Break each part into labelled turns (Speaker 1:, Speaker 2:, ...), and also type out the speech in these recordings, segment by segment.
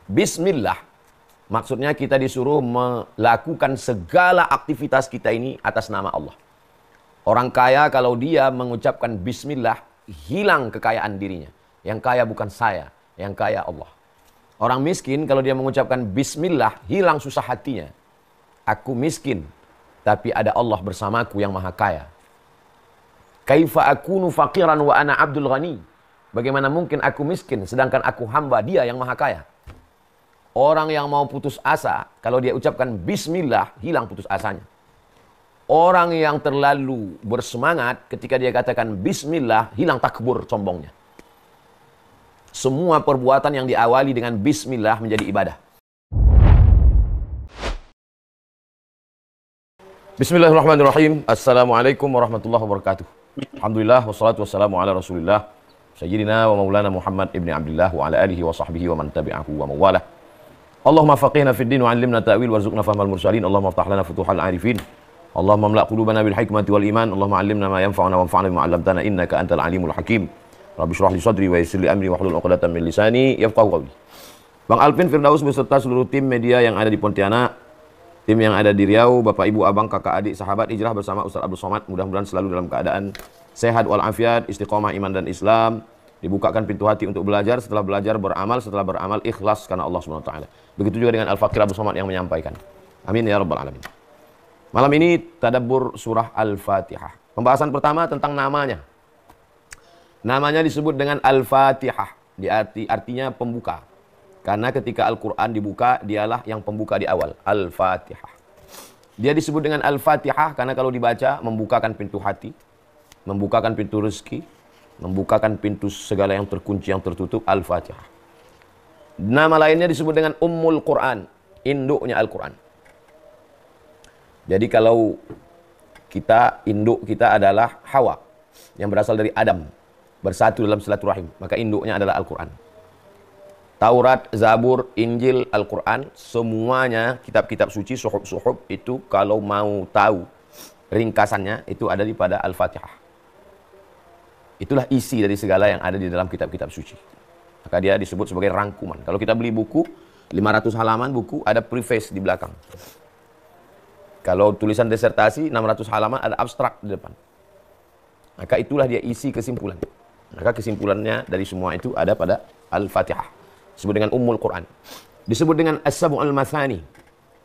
Speaker 1: Bismillah. Maksudnya kita disuruh melakukan segala aktivitas kita ini atas nama Allah. Orang kaya kalau dia mengucapkan Bismillah, hilang kekayaan dirinya. Yang kaya bukan saya, yang kaya Allah. Orang miskin kalau dia mengucapkan Bismillah, hilang susah hatinya. Aku miskin, tapi ada Allah bersamaku yang maha kaya. Kaifa akunu faqiran wa ana abdul ghani. Bagaimana mungkin aku miskin sedangkan aku hamba dia yang maha kaya. Orang yang mau putus asa, kalau dia ucapkan Bismillah, hilang putus asanya. Orang yang terlalu bersemangat ketika dia katakan Bismillah, hilang takbur sombongnya. Semua perbuatan yang diawali dengan Bismillah menjadi ibadah. Bismillahirrahmanirrahim. Assalamualaikum warahmatullahi wabarakatuh. Alhamdulillah wassalatu wassalamu ala Rasulillah sayyidina wa maulana Muhammad ibni Abdullah wa ala alihi wa sahbihi wa man tabi'ahu wa mawalah. Allahumma faqihna fid din wa 'allimna ta'wil warzuqna fahmal mursalin. Allahumma iftah lana futuhal 'arifin. Allahumma amla' qulubana bil hikmati wal iman. Allahumma 'allimna ma yanfa'una wanfa'na bima 'allamtana innaka antal alimul hakim. Rabbi shrah li sadri wa yassir li amri wahlul 'uqdatam min lisani yafqahu qawli. Bang Alvin Firdaus beserta seluruh tim media yang ada di Pontianak, tim yang ada di Riau, Bapak Ibu, Abang, Kakak, Adik, sahabat hijrah bersama Ustaz Abdul Somad, mudah-mudahan selalu dalam keadaan sehat walafiat, istiqomah iman dan Islam, dibukakan pintu hati untuk belajar, setelah belajar beramal, setelah beramal ikhlas karena Allah SWT. Begitu juga dengan Al-Fakir Abdul Somad yang menyampaikan. Amin ya rabbal alamin. Malam ini tadabbur surah Al-Fatihah. Pembahasan pertama tentang namanya. Namanya disebut dengan Al-Fatihah, artinya pembuka. Karena ketika Al-Quran dibuka, dialah yang pembuka di awal. Al-Fatihah. Dia disebut dengan Al-Fatihah karena kalau dibaca, membukakan pintu hati, membukakan pintu rezeki, membukakan pintu segala yang terkunci, yang tertutup. Al-Fatihah. Nama lainnya disebut dengan Ummul Quran, induknya Al-Quran. Jadi kalau induk kita adalah Hawa, yang berasal dari Adam, bersatu dalam silaturahim, maka induknya adalah Al-Quran. Taurat, Zabur, Injil, Al-Quran, semuanya kitab-kitab suci, suhuf-suhuf itu kalau mau tahu ringkasannya itu ada di pada Al-Fatihah. Itulah isi dari segala yang ada di dalam kitab-kitab suci. Maka dia disebut sebagai rangkuman. Kalau kita beli buku 500 halaman buku, ada preface di belakang. Kalau tulisan disertasi 600 halaman ada abstrak di depan. Maka itulah dia isi kesimpulan. Maka kesimpulannya dari semua itu ada pada Al-Fatihah. Disebut dengan Ummul Quran. Disebut dengan As-Sab'ul Mathani.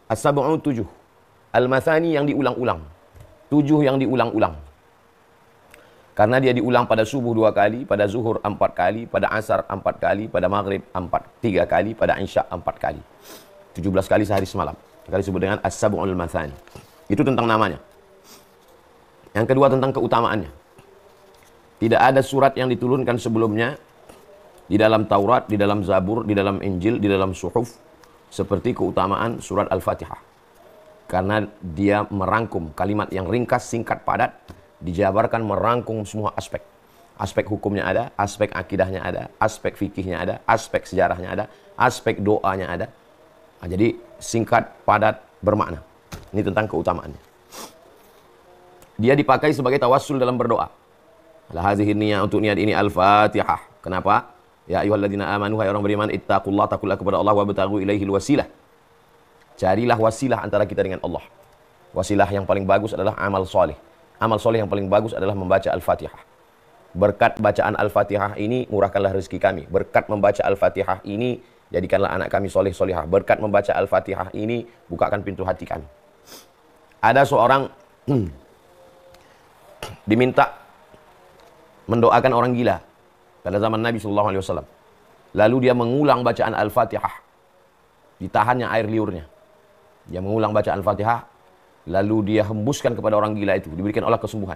Speaker 1: As-Sab'u 7. Al-Mathani yang diulang-ulang. 7 yang diulang-ulang. Karena dia diulang pada subuh 2 kali, pada zuhur 4 kali, pada asar 4 kali, pada maghrib 3 kali, pada isya 4 kali. 17 kali sehari semalam. Maka disebut dengan As-Sab'ul Mathani. Itu tentang namanya. Yang kedua tentang keutamaannya. Tidak ada surat yang diturunkan sebelumnya di dalam Taurat, di dalam Zabur, di dalam Injil, di dalam suhuf seperti keutamaan surat Al-Fatihah. Karena dia merangkum kalimat yang ringkas, singkat, padat, dijabarkan merangkum semua aspek. Aspek hukumnya ada, aspek akidahnya ada, aspek fikihnya ada, aspek sejarahnya ada, aspek doanya ada. Nah, jadi singkat, padat, bermakna. Ini tentang keutamaannya. Dia dipakai sebagai tawassul dalam berdoa. Al-hazihi niyah, untuk niat ini Al-Fatihah. Kenapa? Ya ayyuhalladzina amanu, hai orang beriman, ittaqullaha, takutlah kepada Allah, wabtaghu ilaihil wasilah. Carilah wasilah antara kita dengan Allah. Wasilah yang paling bagus adalah amal soleh. Amal soleh yang paling bagus adalah membaca Al-Fatihah. Berkat bacaan Al-Fatihah ini, murahkanlah rezeki kami. Berkat membaca Al-Fatihah ini, jadikanlah anak kami soleh solehah. Berkat membaca Al-Fatihah ini, bukakan pintu hati kami. Ada seorang diminta mendoakan orang gila pada zaman Nabi SAW. Lalu dia mengulang bacaan Al-Fatihah. Ditahannya air liurnya. Dia mengulang bacaan Al-Fatihah. Lalu dia hembuskan kepada orang gila itu. Diberikan Allah kesembuhan.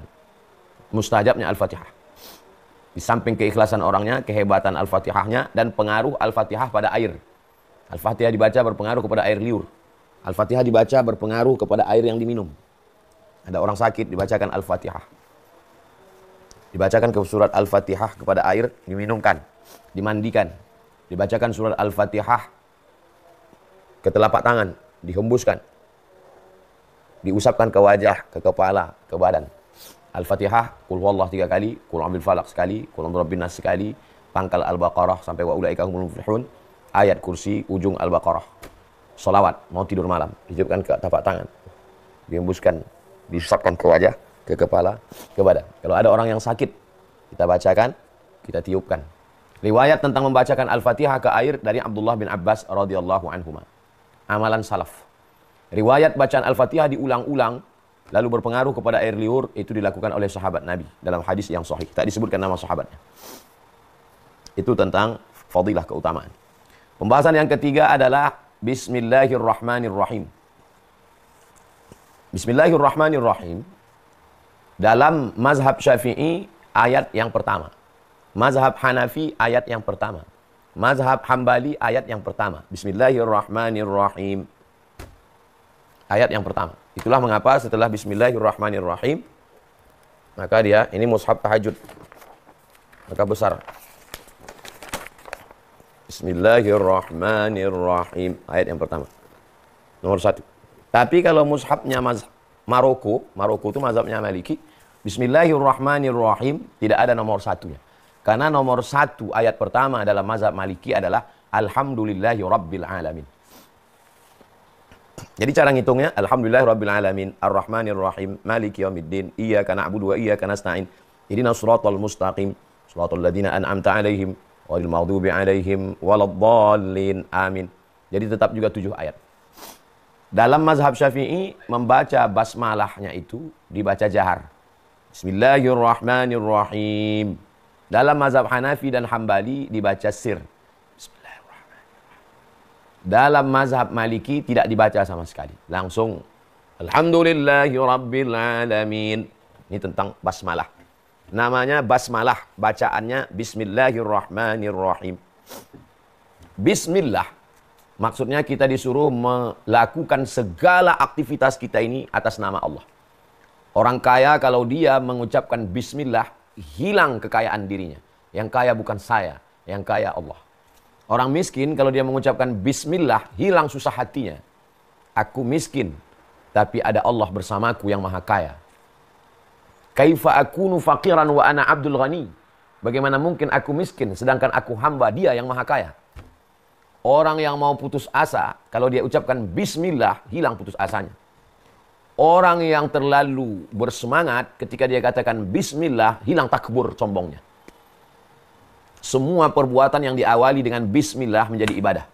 Speaker 1: Mustajabnya Al-Fatihah. Di samping keikhlasan orangnya, kehebatan Al-Fatihahnya, dan pengaruh Al-Fatihah pada air. Al-Fatihah dibaca berpengaruh kepada air liur. Al-Fatihah dibaca berpengaruh kepada air yang diminum. Ada orang sakit, dibacakan Al-Fatihah. Dibacakan ke surat Al-Fatihah kepada air, diminumkan, dimandikan. Dibacakan surat Al-Fatihah ke telapak tangan, dihembuskan. Diusapkan ke wajah, ke kepala, ke badan. Al-Fatihah, Qul huwallahu 3 kali, Qul a'udzu birabbil falaq sekali, Qul a'udzu birabbin nas sekali, pangkal Al-Baqarah sampai wa ulaika humul muflihun. ayat kursi, ujung Al-Baqarah. Salawat, mau tidur malam, ditiupkan ke tapak tangan, dihembuskan, diusapkan ke wajah, ke kepala, ke badan. Kalau ada orang yang sakit, kita bacakan, kita tiupkan. Riwayat tentang membacakan Al-Fatihah ke air dari Abdullah bin Abbas radhiyallahu anhuma. Amalan salaf. Riwayat bacaan Al-Fatihah diulang-ulang lalu berpengaruh kepada air liur itu dilakukan oleh sahabat Nabi dalam hadis yang sahih. Tak disebutkan nama sahabatnya. Itu tentang fadilah keutamaan. Pembahasan yang ketiga adalah Bismillahirrahmanirrahim. Bismillahirrahmanirrahim. Dalam mazhab Syafi'i ayat yang pertama. Mazhab Hanafi ayat yang pertama. Mazhab Hambali ayat yang pertama. Bismillahirrahmanirrahim. Ayat yang pertama. Itulah mengapa setelah Bismillahirrahmanirrahim, maka dia, ini mushaf tahajud. Maka besar. Bismillahirrahmanirrahim. Ayat yang pertama. Nomor 1. Tapi kalau mushafnya Maroko itu mazhabnya Maliki, Bismillahirrahmanirrahim, tidak ada nomor 1-nya. Karena nomor 1 ayat pertama dalam mazhab Maliki adalah Alhamdulillahi Rabbil Alamin. Jadi cara ngitungnya, Alhamdulillahi Rabbil Alamin, Ar-Rahmanir-Rahim, Maliki Yaumiddin, Iyyaka na'budu wa iyyaka nasta'in, Ihdinas siratal mustaqim, siratal ladzina an'amta 'alaihim, ghairil maghdubi 'alaihim waladdallin. Amin. Jadi tetap juga 7 ayat. Dalam mazhab Syafi'i, membaca basmalahnya itu dibaca jahar. Bismillahirrahmanirrahim. Dalam mazhab Hanafi dan Hambali dibaca sir. Bismillahirrahmanirrahim. Dalam mazhab Maliki tidak dibaca sama sekali. Langsung Alhamdulillahi Rabbil Alamin. Ini tentang basmalah. Namanya basmalah. Bacaannya Bismillahirrahmanirrahim. Bismillah. Maksudnya kita disuruh melakukan segala aktivitas kita ini atas nama Allah. Orang kaya kalau dia mengucapkan Bismillah, hilang kekayaan dirinya. Yang kaya bukan saya, yang kaya Allah. Orang miskin kalau dia mengucapkan Bismillah, hilang susah hatinya. Aku miskin, tapi ada Allah bersamaku yang maha kaya. Kaifa akunu faqiran wa ana abdul ghani. Bagaimana mungkin aku miskin, sedangkan aku hamba dia yang maha kaya. Orang yang mau putus asa, kalau dia ucapkan Bismillah, hilang putus asanya. Orang yang terlalu bersemangat ketika dia katakan Bismillah, hilang takbur sombongnya. Semua perbuatan yang diawali dengan Bismillah menjadi ibadah.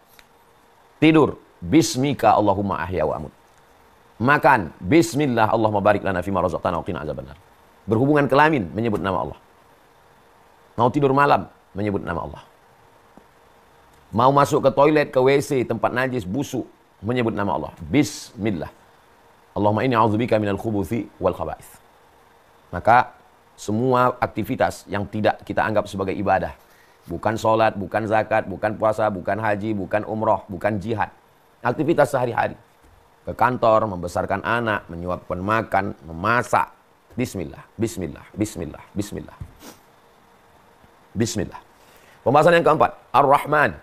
Speaker 1: Tidur, Bismika Allahumma ahya wa amut. Makan, Bismillah Allahumma barik lana fima razaqtana wa qina azabannar. Berhubungan kelamin, menyebut nama Allah. Mau tidur malam, menyebut nama Allah. Mau masuk ke toilet, ke WC, tempat najis, busuk, menyebut nama Allah. Bismillah. Allahumma inni a'udzubika minal khubuthi wal khaba'ith. Maka semua aktivitas yang tidak kita anggap sebagai ibadah, bukan sholat, bukan zakat, bukan puasa, bukan haji, bukan umroh, bukan jihad, aktivitas sehari-hari, ke kantor, membesarkan anak, menyuapkan makan, memasak, Bismillah, Bismillah, Bismillah, Bismillah, Bismillah. Pembahasan yang keempat, Ar-Rahman.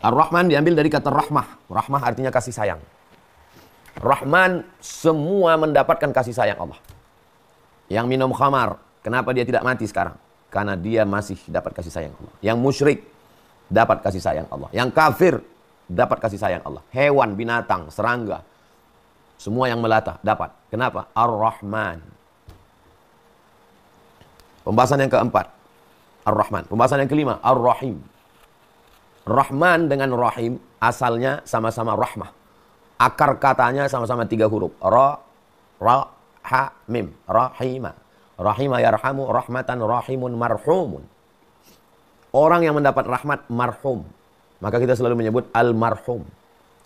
Speaker 1: Ar-Rahman diambil dari kata rahmah. Rahmah artinya kasih sayang. Rahman, semua mendapatkan kasih sayang Allah. Yang minum khamar, kenapa dia tidak mati sekarang? Karena dia masih dapat kasih sayang Allah. Yang musyrik, dapat kasih sayang Allah. Yang kafir, dapat kasih sayang Allah. Hewan, binatang, serangga, semua yang melata, dapat. Kenapa? Ar-Rahman. Pembahasan yang keempat, Ar-Rahman. Pembahasan yang kelima, Ar-Rahim. Rahman dengan Rahim, asalnya sama-sama rahmah. Akar katanya sama-sama 3 huruf. Ra, ha, mim. Rahima. Rahima yarhamu, rahmatan, rahimun, marhumun. Orang yang mendapat rahmat, marhum. Maka kita selalu menyebut almarhum.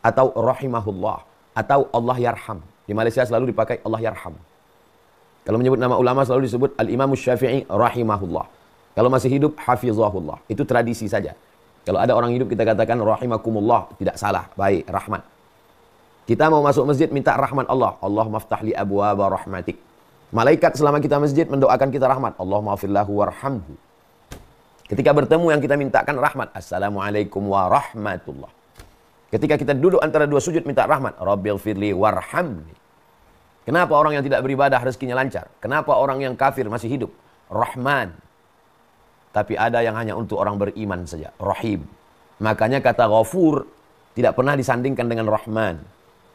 Speaker 1: Atau rahimahullah. Atau Allah yarham. Di Malaysia selalu dipakai Allah yarham. Kalau menyebut nama ulama selalu disebut Al-Imam Syafi'i rahimahullah. Kalau masih hidup, hafizahullah. Itu tradisi saja. Kalau ada orang hidup kita katakan rahimakumullah. Tidak salah. Baik, rahmat. Kita mau masuk masjid minta rahmat Allah. Allahumma ftahli abwaaba rahmatik. Malaikat selama kita masjid mendoakan kita rahmat. Allahumma afillahu warhamhu. Ketika bertemu yang kita mintakan rahmat. Assalamualaikum warahmatullah. Ketika kita duduk antara 2 sujud minta rahmat. Rabbil firli warhamni. Kenapa orang yang tidak beribadah rezekinya lancar? Kenapa orang yang kafir masih hidup? Rahman. Tapi ada yang hanya untuk orang beriman saja. Rahim. Makanya kata Ghafur tidak pernah disandingkan dengan Rahman,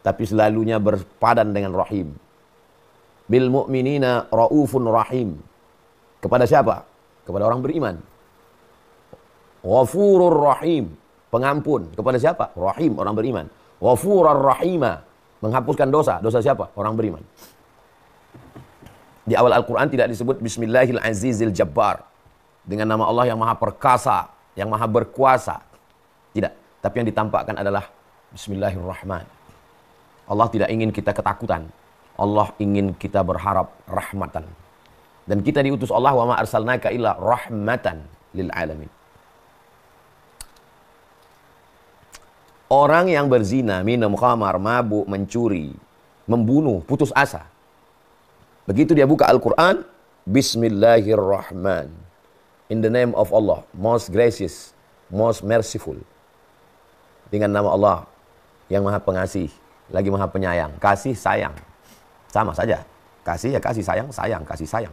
Speaker 1: tapi selalunya berpadan dengan Rahim. Bil mu'minina raufun rahim. Kepada siapa? Kepada orang beriman. Ghafurur rahim, pengampun. Kepada siapa? Rahim, orang beriman. Ghafurur rahima, menghapuskan dosa. Dosa siapa? Orang beriman. Di awal Al-Quran tidak disebut Bismillahil Azizil Jabbar, dengan nama Allah yang maha perkasa, yang maha berkuasa. Tidak. Tapi yang ditampakkan adalah Bismillahirrahman. Allah tidak ingin kita ketakutan. Allah ingin kita berharap rahmatan. Dan kita diutus Allah, wa ma arsalnaka illa rahmatan lil alamin. Orang yang berzina, minum khamar, mabuk, mencuri, membunuh, putus asa. Begitu dia buka Al-Quran, Bismillahirrahman. In the name of Allah, most gracious, most merciful. Dengan nama Allah yang maha pengasih, lagi maha penyayang. Kasih, sayang. Sama saja. Kasih ya kasih, sayang, sayang, kasih, sayang.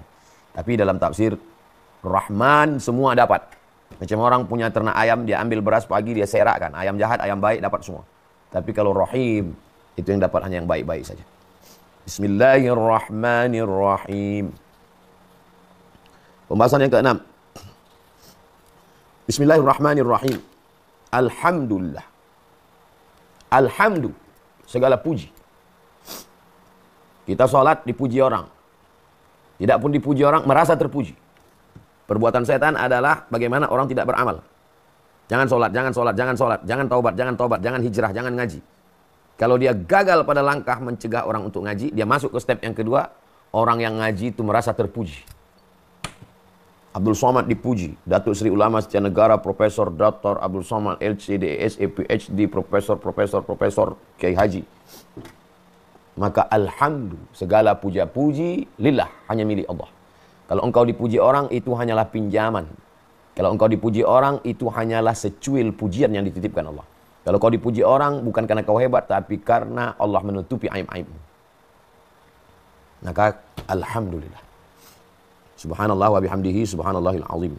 Speaker 1: Tapi dalam tafsir, Rahman semua dapat. Macam orang punya ternak ayam, dia ambil beras pagi, dia serakkan. Ayam jahat, ayam baik, dapat semua. Tapi kalau Rahim, itu yang dapat hanya yang baik-baik saja. Bismillahirrahmanirrahim. Pembahasan yang ke-6. Bismillahirrahmanirrahim. Alhamdulillah. Alhamdulillah. Segala puji. Kita sholat dipuji orang. Tidak pun dipuji orang, merasa terpuji. Perbuatan setan adalah bagaimana orang tidak beramal. Jangan sholat, jangan sholat, jangan sholat, jangan taubat, jangan taubat, jangan hijrah, jangan ngaji. Kalau dia gagal pada langkah mencegah orang untuk ngaji, dia masuk ke step yang kedua, orang yang ngaji itu merasa terpuji. Abdul Somad dipuji, Datuk Seri Ulama Setia Negara, Profesor Dr. Abdul Somad, LCD, SE, PhD, Profesor, Kiai Haji. Maka alhamdulillah, segala puja-puji lillah, hanya milik Allah. Kalau engkau dipuji orang, itu hanyalah pinjaman. Kalau engkau dipuji orang, itu hanyalah secuil pujian yang dititipkan Allah. Kalau kau dipuji orang, bukan karena kau hebat, tapi karena Allah menutupi aib-aibmu. Maka alhamdulillah. Subhanallah wa bihamdihi, subhanallahil azim.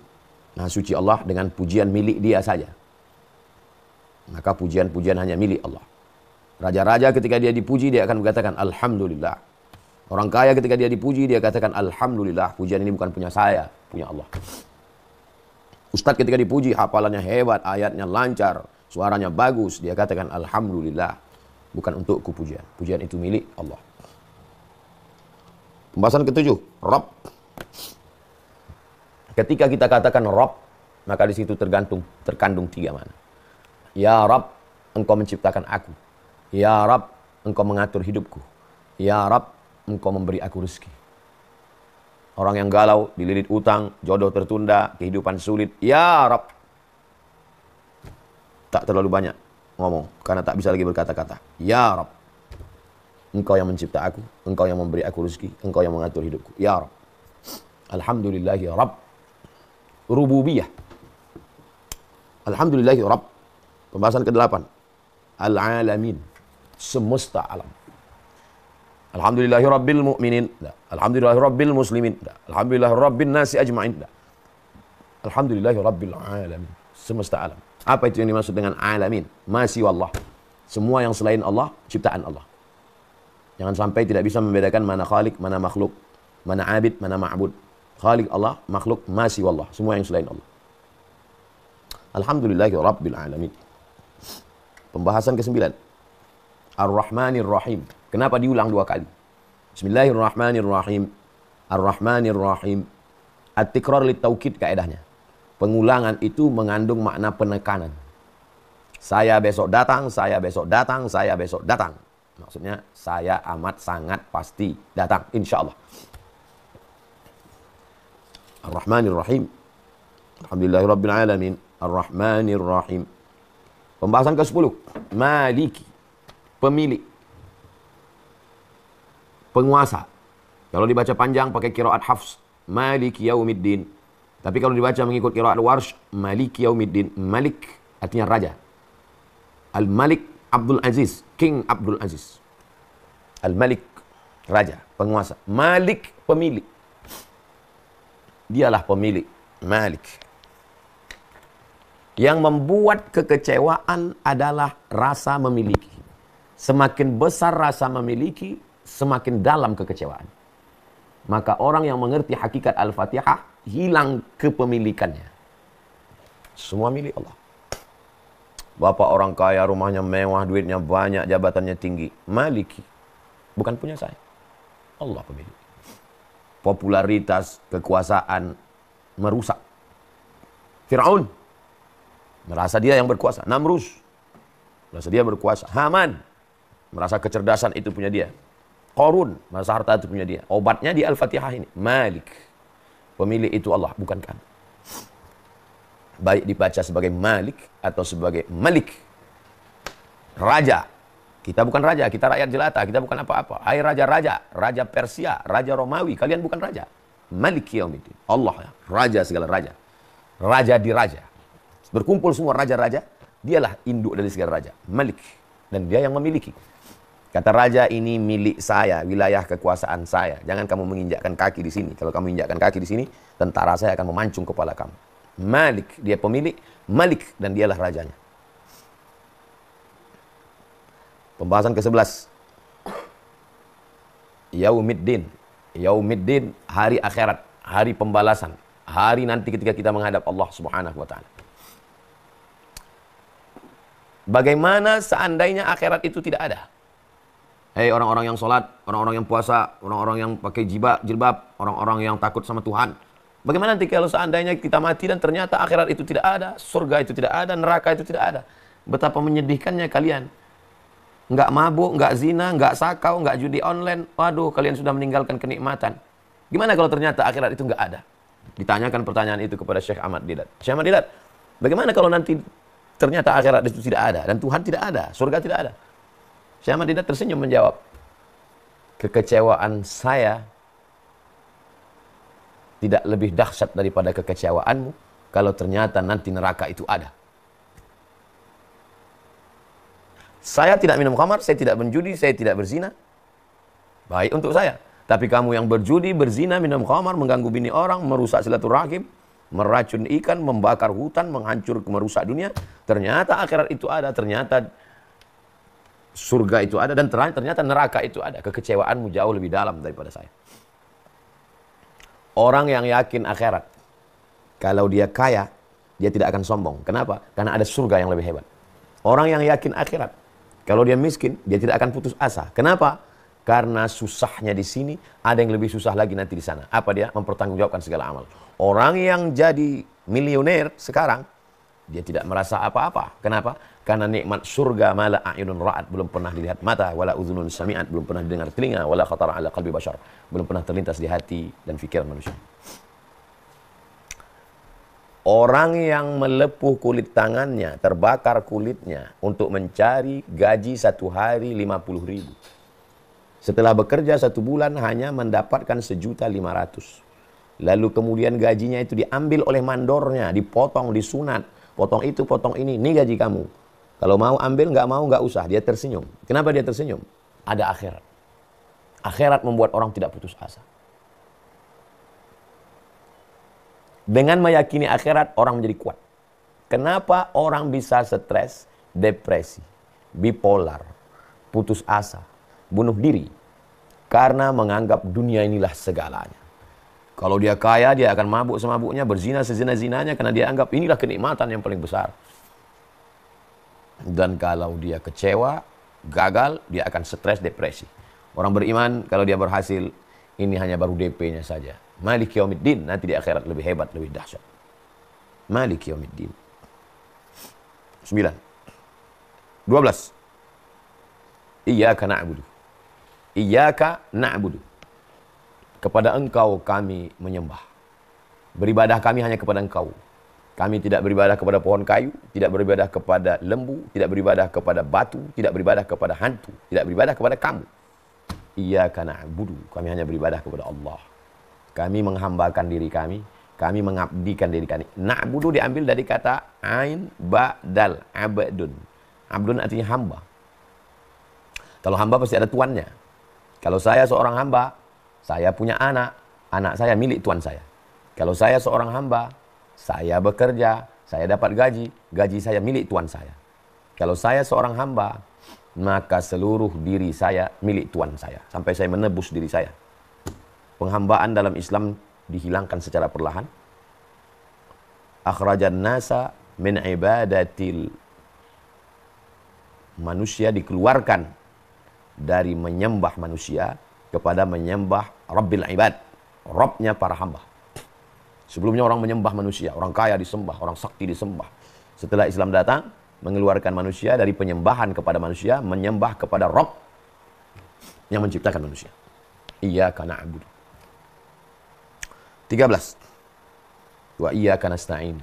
Speaker 1: Nah, suci Allah dengan pujian milik dia saja. Maka pujian-pujian hanya milik Allah. Raja-raja ketika dia dipuji, dia akan mengatakan alhamdulillah. Orang kaya ketika dia dipuji, dia katakan alhamdulillah, pujian ini bukan punya saya, punya Allah. Ustadz ketika dipuji, hafalannya hebat, ayatnya lancar, suaranya bagus, dia katakan alhamdulillah, bukan untukku pujian. Pujian itu milik Allah. Pembahasan ke-7, Rabb. Ketika kita katakan Rabb, maka di situ terkandung 3 makna. Ya Rabb, engkau menciptakan aku. Ya Rabb, engkau mengatur hidupku. Ya Rabb, engkau memberi aku rezeki. Orang yang galau, dililit utang, jodoh tertunda, kehidupan sulit. Ya Rabb. Tak terlalu banyak ngomong, karena tak bisa lagi berkata-kata. Ya Rabb. Engkau yang mencipta aku, engkau yang memberi aku rezeki, engkau yang mengatur hidupku. Ya Rabb. Alhamdulillahi Rabb. Rububiyah. Alhamdulillahi Rabb. Pembahasan ke-8. Al-alamin. Semesta alam. Alhamdulillahi Rabbil mu'minin. Alhamdulillahi Rabbil muslimin. Alhamdulillahi Rabbin nasi ajma'in. Alhamdulillahi Rabbil alamin. Semesta alam. Apa itu yang dimaksud dengan alamin? Masih wallah. Semua yang selain Allah, ciptaan Allah. Jangan sampai tidak bisa membedakan mana khalik, mana makhluk. Mana abid, mana ma'bud. Khalik Allah, makhluk, masih wallah. Semua yang selain Allah. Alhamdulillahi Rabbil alamin. Pembahasan ke-9. Ar-Rahmanir Rahim. Kenapa diulang 2 kali? Bismillahirrahmanirrahim. Ar-Rahmanirrahim. At-tikrar lit-taukid kaedahnya. Pengulangan itu mengandung makna penekanan. Saya besok datang, saya besok datang, saya besok datang. Maksudnya saya amat sangat pasti datang, insyaallah. Ar-Rahmanir-Rahim. Alhamdulillahirabbil alamin. Ar-Rahmanir-Rahim. Pembahasan ke-10. Maliki. Pemilik. Penguasa. Kalau dibaca panjang pakai qiraat Hafs, Maliki Yaumiddin. Tapi kalau dibaca mengikut qiraat Warsh, Maliki Yaumiddin. Malik artinya raja. Al-Malik Abdul Aziz, King Abdul Aziz. Al-Malik raja, penguasa. Malik pemilik. Dialah pemilik, Malik. Yang membuat kekecewaan adalah rasa memiliki. Semakin besar rasa memiliki, semakin dalam kekecewaan. Maka orang yang mengerti hakikat Al-Fatihah, hilang kepemilikannya. Semua milik Allah. Bapak orang kaya, rumahnya mewah, duitnya banyak, jabatannya tinggi. Maliki. Bukan punya saya. Allah pemilik. Popularitas, kekuasaan, merusak. Fir'aun. Merasa dia yang berkuasa. Namrus. Merasa dia berkuasa. Haman. Merasa kecerdasan itu punya dia. Qarun. Merasa harta itu punya dia. Obatnya di Al-Fatihah ini. Malik. Pemilik itu Allah, bukan kamu. Baik dibaca sebagai Malik atau sebagai Malik. Raja. Kita bukan raja, kita rakyat jelata, kita bukan apa-apa. Hai raja-raja, raja Persia, raja Romawi, kalian bukan raja. Malik Yaumiddin. Allah, raja segala raja. Raja di raja. Berkumpul semua raja-raja, dialah induk dari segala raja. Malik. Dan dia yang memiliki. Kata raja, ini milik saya, wilayah kekuasaan saya. Jangan kamu menginjakkan kaki di sini. Kalau kamu injakkan kaki di sini, tentara saya akan memancung kepala kamu. Malik, dia pemilik. Malik, dan dialah rajanya. Pembahasan ke-11. Yaumiddin. Yaumiddin, hari akhirat, hari pembalasan. Hari nanti ketika kita menghadap Allah Subhanahu wa taala. Bagaimana seandainya akhirat itu tidak ada? Hei orang-orang yang sholat, orang-orang yang puasa, orang-orang yang pakai jilbab, orang-orang yang takut sama Tuhan. Bagaimana nanti kalau seandainya kita mati dan ternyata akhirat itu tidak ada, surga itu tidak ada, neraka itu tidak ada? Betapa menyedihkannya kalian. Nggak mabuk, nggak zina, nggak sakau, nggak judi online. Waduh, kalian sudah meninggalkan kenikmatan. Gimana kalau ternyata akhirat itu nggak ada? Ditanyakan pertanyaan itu kepada Syekh Ahmad Didat. Syekh Ahmad Didat, bagaimana kalau nanti ternyata akhirat itu tidak ada dan Tuhan tidak ada, surga tidak ada? Syekh Ahmad Didat tersenyum menjawab, kekecewaan saya tidak lebih dahsyat daripada kekecewaanmu kalau ternyata nanti neraka itu ada. Saya tidak minum khamar, saya tidak menjudi, saya tidak berzina. Baik untuk saya. Tapi kamu yang berjudi, berzina, minum khamar, mengganggu bini orang, merusak silaturahim, meracun ikan, membakar hutan, menghancur, merusak dunia. Ternyata akhirat itu ada, ternyata surga itu ada, dan ternyata neraka itu ada. Kekecewaanmu jauh lebih dalam daripada saya. Orang yang yakin akhirat, kalau dia kaya, dia tidak akan sombong. Kenapa? Karena ada surga yang lebih hebat. Orang yang yakin akhirat, kalau dia miskin, dia tidak akan putus asa. Kenapa? Karena susahnya di sini, ada yang lebih susah lagi nanti di sana. Apa dia? Mempertanggungjawabkan segala amal. Orang yang jadi milioner sekarang, dia tidak merasa apa-apa. Kenapa? Karena nikmat surga mala a'yunun ra'at, belum pernah dilihat mata, wala udhunun sami'at, belum pernah didengar telinga, wala khatara ala qalbi bashar, belum pernah terlintas di hati dan pikiran manusia. Orang yang melepuh kulit tangannya, terbakar kulitnya untuk mencari gaji satu hari 50.000. Setelah bekerja 1 bulan hanya mendapatkan 1.500.000. Lalu kemudian gajinya itu diambil oleh mandornya, dipotong, disunat. Potong itu, potong ini, ini gaji kamu. Kalau mau ambil, nggak mau, nggak usah. Dia tersenyum. Kenapa dia tersenyum? Ada akhirat. Akhirat membuat orang tidak putus asa. Dengan meyakini akhirat, orang menjadi kuat. Kenapa orang bisa stres, depresi, bipolar, putus asa, bunuh diri? Karena menganggap dunia inilah segalanya. Kalau dia kaya, dia akan mabuk semabuknya, berzina sezina-zinanya, karena dia anggap inilah kenikmatan yang paling besar. Dan kalau dia kecewa, gagal, dia akan stres, depresi. Orang beriman, kalau dia berhasil, ini hanya baru DP-nya saja. Malik Yaumiddin, nanti di akhirat lebih hebat, lebih dahsyat. Malik Yaumiddin. 9. 12. Iyyaka na'budu. Iyyaka na'budu. Kepada engkau kami menyembah. Beribadah kami hanya kepada engkau. Kami tidak beribadah kepada pohon kayu, tidak beribadah kepada lembu, tidak beribadah kepada batu, tidak beribadah kepada hantu, tidak beribadah kepada kamu. Iyyaka na'budu. Kami hanya beribadah kepada Allah. Kami menghambakan diri kami mengabdikan diri kami. Na'budu diambil dari kata ain ba'dal abdun. Abdun artinya hamba. Kalau hamba pasti ada tuannya. Kalau saya seorang hamba, saya punya anak saya milik tuan saya. Kalau saya seorang hamba, saya bekerja, Saya dapat gaji, gaji saya milik Tuhan saya. Kalau saya seorang hamba, maka seluruh diri saya milik Tuhan saya. Sampai saya menebus diri saya. Penghambaan dalam Islam dihilangkan secara perlahan. Akhrajan nasa min ibadatil, manusia dikeluarkan dari menyembah manusia kepada menyembah Rabbil Ibad, Rabbnya para hamba. Sebelumnya orang menyembah manusia, orang kaya disembah, orang sakti disembah. Setelah Islam datang, mengeluarkan manusia dari penyembahan kepada manusia, menyembah kepada Rabb yang menciptakan manusia. Iyyaka na'budu. 13. Wa iyyaka nasta'in.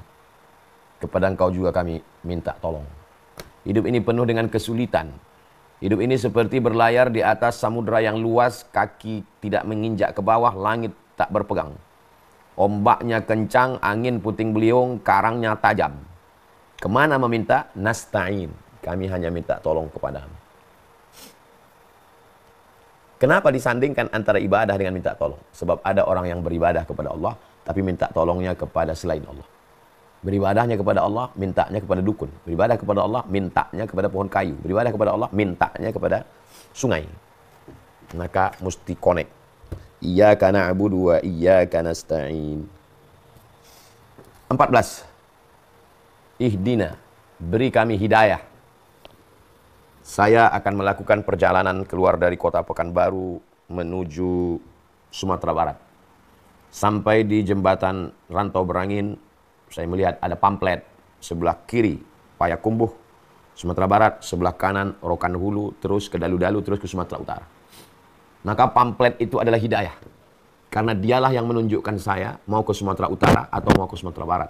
Speaker 1: Kepada Engkau juga kami minta tolong. Hidup ini penuh dengan kesulitan. Hidup ini seperti berlayar di atas samudera yang luas, kaki tidak menginjak ke bawah, langit tak berpegang. Ombaknya kencang, angin puting beliung, karangnya tajam. Kemana meminta? Nasta'in. Kami hanya minta tolong kepadamu. Kenapa disandingkan antara ibadah dengan minta tolong? Sebab ada orang yang beribadah kepada Allah, tapi minta tolongnya kepada selain Allah. Beribadahnya kepada Allah, mintanya kepada dukun. Beribadah kepada Allah, mintanya kepada pohon kayu. Beribadah kepada Allah, mintanya kepada sungai. Maka mesti connect. Iyyaka na'budu wa iyyaka nasta'in. 14. Ihdina, beri kami hidayah. Saya akan melakukan perjalanan keluar dari kota Pekanbaru menuju Sumatera Barat. Sampai di jembatan Rantau Berangin, saya melihat ada pamflet sebelah kiri Payakumbuh, Sumatera Barat, sebelah kanan Rokan Hulu, terus ke Dalu-Dalu, terus ke Sumatera Utara. Maka pamflet itu adalah hidayah. Karena dialah yang menunjukkan saya mau ke Sumatera Utara atau mau ke Sumatera Barat.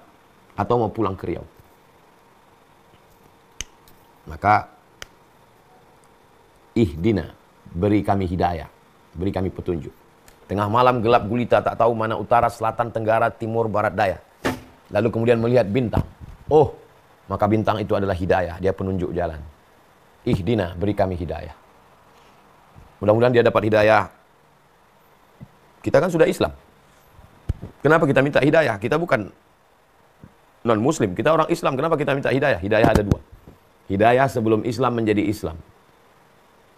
Speaker 1: Atau mau pulang ke Riau. Maka ihdina, beri kami hidayah, beri kami petunjuk. Tengah malam gelap gulita, tak tahu mana utara, selatan, tenggara, timur, barat, daya. Lalu kemudian melihat bintang. Oh, maka bintang itu adalah hidayah. Dia penunjuk jalan. Ihdina, beri kami hidayah. Mudah-mudahan dia dapat hidayah. Kita kan sudah Islam. Kenapa kita minta hidayah? Kita bukan non-muslim. Kita orang Islam. Kenapa kita minta hidayah? Hidayah ada dua. Hidayah sebelum Islam menjadi Islam.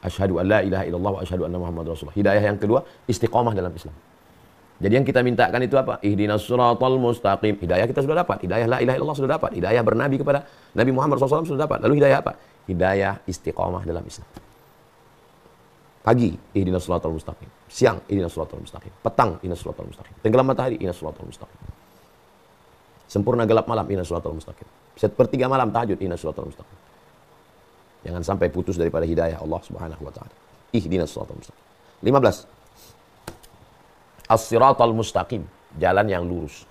Speaker 1: Asyhadu an la ilaha illallah wa asyhadu anna Muhammad Rasulullah. Hidayah yang kedua, istiqomah dalam Islam. Jadi yang kita mintakan itu apa? Ihdinas siratal mustaqim. Hidayah kita sudah dapat. Hidayah la ilaha illallah sudah dapat. Hidayah bernabi kepada Nabi Muhammad SAW sudah dapat. Lalu hidayah apa? Hidayah istiqomah dalam Islam. Pagi, ihdinas siratal mustaqim. Siang, ihdinas siratal mustaqim. Petang, ihdinas siratal mustaqim. Tenggelam matahari, ihdinas siratal mustaqim. Sempurna gelap malam, ihdinas siratal mustaqim. Sepertiga malam tahajud, ihdinas siratal mustaqim. Jangan sampai putus daripada hidayah Allah Subhanahu wa taala. Ihdinas siratal mustaqim. 15. As-siratal mustaqim, jalan yang lurus.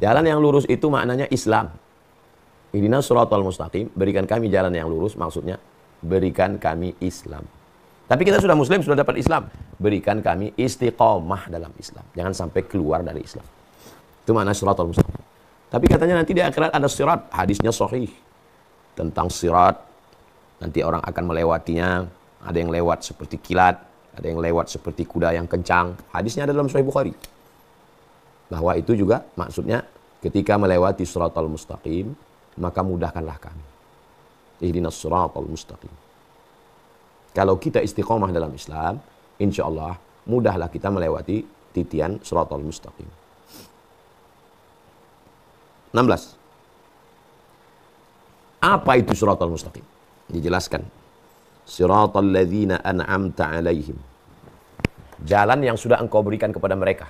Speaker 1: Jalan yang lurus itu maknanya Islam. Ihdinas siratal mustaqim, berikan kami jalan yang lurus, maksudnya berikan kami Islam. Tapi kita sudah muslim, sudah dapat Islam. Berikan kami istiqomah dalam Islam. Jangan sampai keluar dari Islam. Itu makna siratal mustaqim. Tapi katanya nanti di akhirat ada sirat, hadisnya sahih. Tentang sirat, nanti orang akan melewatinya, ada yang lewat seperti kilat, ada yang lewat seperti kuda yang kencang. Hadisnya ada dalam Sahih Bukhari. Bahwa itu juga maksudnya ketika melewati siratal mustaqim, maka mudahkanlah kami. Ihdinas siratal mustaqim. Kalau kita istiqomah dalam Islam, insya Allah mudahlah kita melewati titian siratal mustaqim. 16. Apa itu siratal mustaqim? Dijelaskan. Siratal ladzina an'amta alaihim. Jalan yang sudah engkau berikan kepada mereka.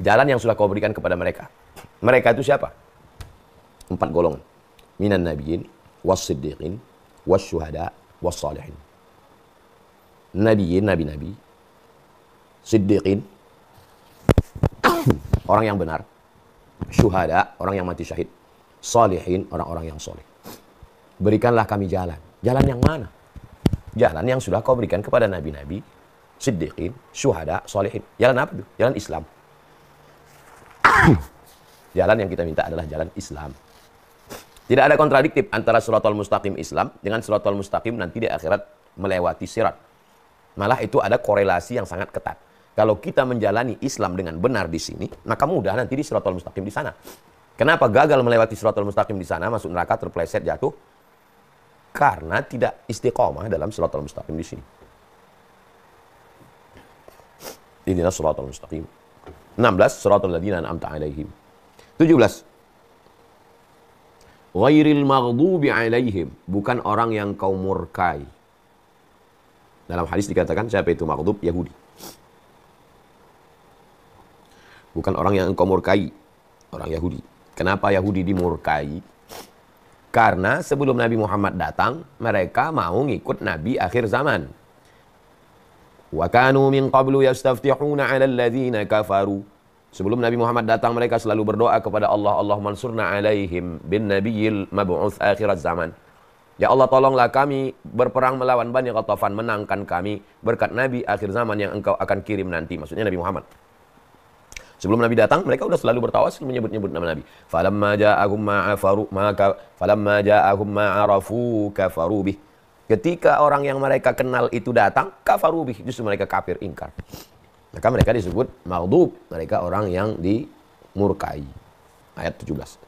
Speaker 1: Jalan yang sudah kau berikan kepada mereka. Mereka itu siapa? 4 golongan. Minan nabiyyin, was-siddiqin, was-syuhada, was-salihin. Nabiyyin, nabi-nabi. Siddiqin, orang yang benar. Syuhada, orang yang mati syahid. Salihin, orang-orang yang soleh. Berikanlah kami jalan. Jalan yang mana? Jalan yang sudah kau berikan kepada nabi-nabi, siddiqin, syuhada, salihin. Jalan apa itu? Jalan Islam. Jalan yang kita minta adalah jalan Islam. Tidak ada kontradiktif antara siratal mustaqim Islam dengan siratal mustaqim nanti di akhirat melewati sirat. Malah itu ada korelasi yang sangat ketat. Kalau kita menjalani Islam dengan benar di sini, maka mudah nanti di Shiratal Mustaqim di sana. Kenapa gagal melewati Shiratal Mustaqim di sana, masuk neraka, terpleset, jatuh? Karena tidak istiqomah dalam Shiratal Mustaqim di sini. Ihdinas Shiratal Mustaqim. 16, Shiratal ladzina an'amta 'alaihim. 17. Ghairil maghdubi 'alaihim, bukan orang yang kau murkai. Dalam hadis dikatakan siapa itu maghdub? Yahudi. Bukan orang yang engkau murkai, orang Yahudi. Kenapa Yahudi dimurkai? Karena sebelum Nabi Muhammad datang, mereka mau ngikut Nabi akhir zaman. Wa kanu min qablu yastaftihuna 'alal ladzina kafaru. Sebelum Nabi Muhammad datang, mereka selalu berdoa kepada Allah, Allahumma ansurna 'alaihim bin nabiyil mab'uts akhiraz zaman. Ya Allah, tolonglah kami berperang melawan Bani Ghatafan, menangkan kami berkat Nabi akhir zaman yang engkau akan kirim nanti. Maksudnya Nabi Muhammad. Sebelum Nabi datang, mereka sudah selalu bertawasul menyebut-nyebut nama Nabi. Falamma ja'ahum ma'arafu kafaru bih. Ketika orang yang mereka kenal itu datang, kafaru bih, justru mereka kafir, ingkar. Maka mereka disebut maghdub, mereka orang yang dimurkai. Ayat 17.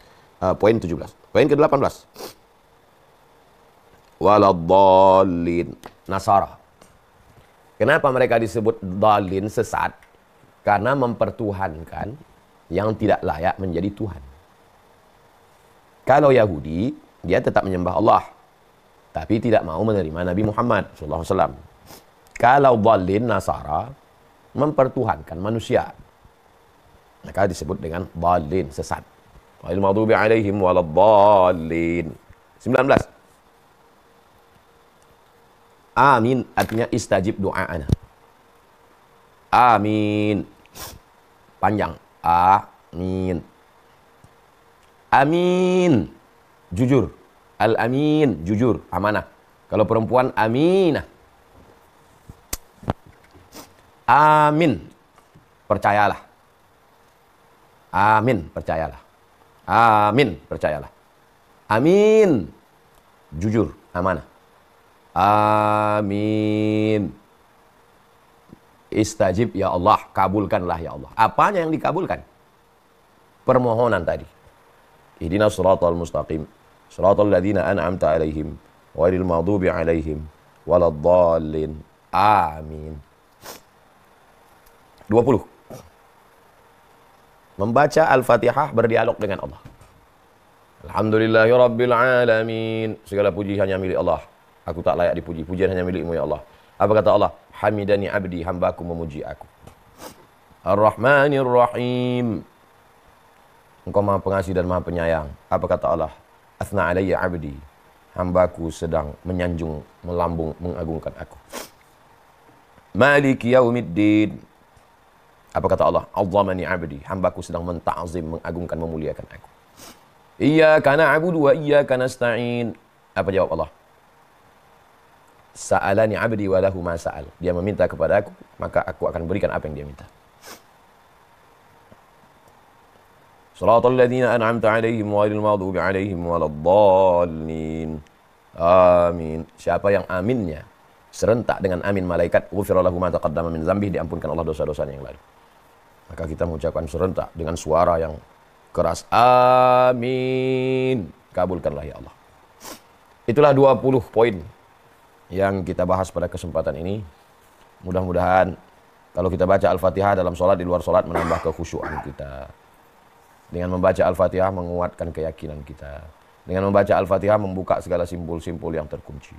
Speaker 1: Poin 17. Poin ke-18. Waladdallin, Nasara. Kenapa mereka disebut dhalin, sesat? Karena mempertuhankan yang tidak layak menjadi Tuhan. Kalau Yahudi, dia tetap menyembah Allah, tapi tidak mau menerima Nabi Muhammad SAW. Kalau dhalin, Nasara, mempertuhankan manusia, maka disebut dengan dhalin, sesat. Wal maghdubi 'alaihim waladdallin. 19. Amin artinya istajib doa'ana. Amin. Panjang. Amin. Amin. Jujur. Al-amin. Jujur. Amanah. Kalau perempuan, aminah. Amin. Percayalah. Amin. Percayalah. Amin. Percayalah. Amin. Jujur. Amanah. Amin. Istajib ya Allah, kabulkanlah ya Allah. Apanya yang dikabulkan? Permohonan tadi. Ihdinas siratal mustaqim, siratal ladzina an'amta 'alaihim, ghairil maghdubi 'alaihim waladdallin. Amin. 20. Membaca Al-Fatihah berdialog dengan Allah. Alhamdulillahirabbil alamin. Segala puji hanya milik Allah. Aku tak layak dipuji. Pujian hanya milik-Mu ya Allah. Apa kata Allah? Hamidani abdi, hambaku memuji aku. Ar-Rahmanir Rahim. Engkau Maha Pengasih dan Maha Penyayang. Apa kata Allah? Athna alayya abdi. Hambaku sedang menyanjung, melambung, mengagungkan aku. Maliki yaumiddin. Apa kata Allah? Azzamani abdi. Hambaku sedang menta'zim, mengagungkan, memuliakan aku. Iyyaka na'budu wa iyyaka nasta'in. Apa jawab Allah? Sa'alani abdi wa lahu ma sa'al. Dia meminta kepada aku, maka aku akan berikan apa yang dia minta. Shiratal ladzina an'amta 'alaihim ghairil maghdubi 'alaihim waladdallin. Amin. Siapa yang aminnya serentak dengan amin malaikat, ghufira lahu ma taqaddama min dzambihi, diampunkan Allah dosa-dosanya yang lalu. Maka kita mengucapkan serentak dengan suara yang keras. Amin. Kabulkanlah ya Allah. Itulah 20 poin yang kita bahas pada kesempatan ini. Mudah-mudahan kalau kita baca Al-Fatihah dalam sholat, di luar sholat, menambah kekhusyuan kita. Dengan membaca Al-Fatihah menguatkan keyakinan kita. Dengan membaca Al-Fatihah membuka segala simpul-simpul yang terkunci.